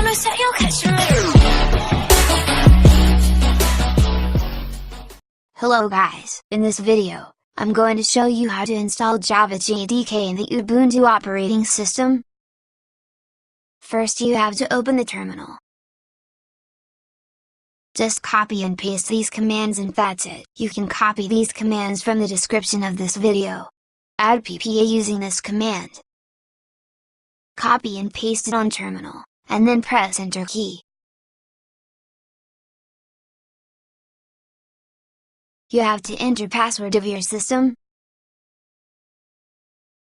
promise that you'll catch me. Hello guys, in this video, I'm going to show you how to install Java JDK in the Ubuntu operating system. First you have to open the terminal. Just copy and paste these commands and that's it. You can copy these commands from the description of this video. Add PPA using this command. Copy and paste it on terminal, and then press enter key. You have to enter password of your system.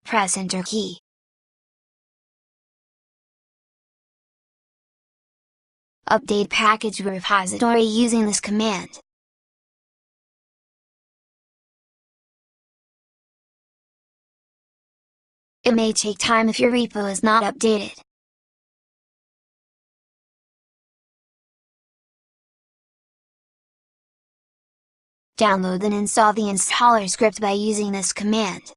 Press enter key. Update package repository using this command. It may take time if your repo is not updated. Download and install the installer script by using this command.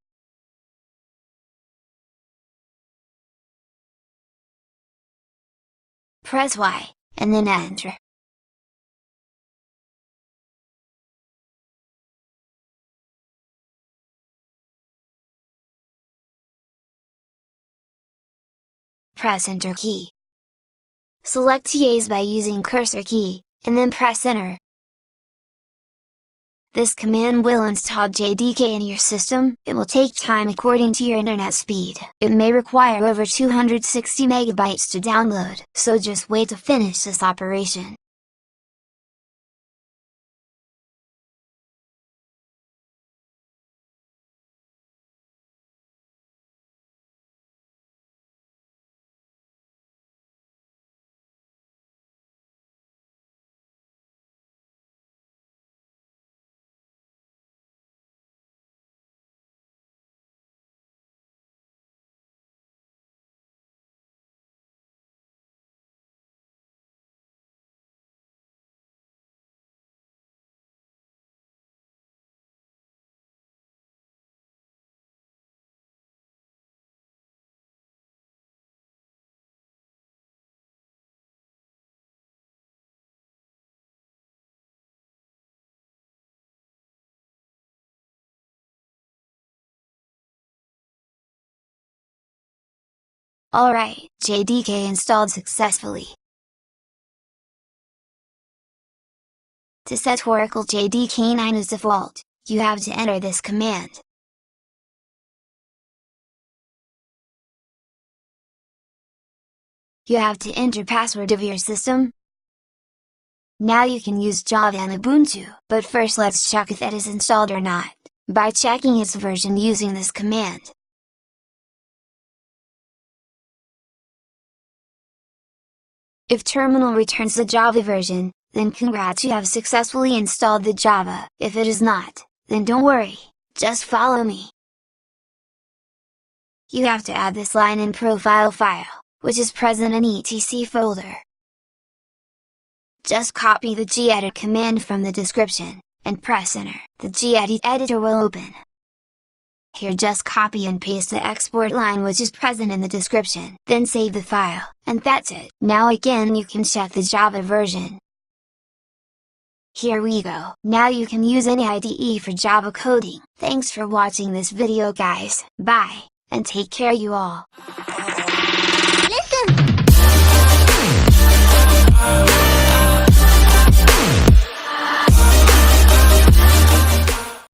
Press Y, and then enter. Press enter key. Select TAs by using cursor key, and then press enter. This command will install JDK in your system. It will take time according to your internet speed. It may require over 260 megabytes to download, so just wait to finish this operation. Alright, JDK installed successfully. To set Oracle JDK 9 as default, you have to enter this command. You have to enter password of your system. Now you can use Java and Ubuntu, but first let's check if it is installed or not, by checking its version using this command. If terminal returns the Java version, then congrats, you have successfully installed the Java. If it is not, then don't worry, just follow me. You have to add this line in profile file, which is present in etc folder. Just copy the gedit command from the description, and press enter. The gedit editor will open. Here just copy and paste the export line which is present in the description, then save the file, and that's it. Now again you can check the Java version. Here we go. Now you can use any IDE for Java coding. Thanks for watching this video guys, bye, and take care you all.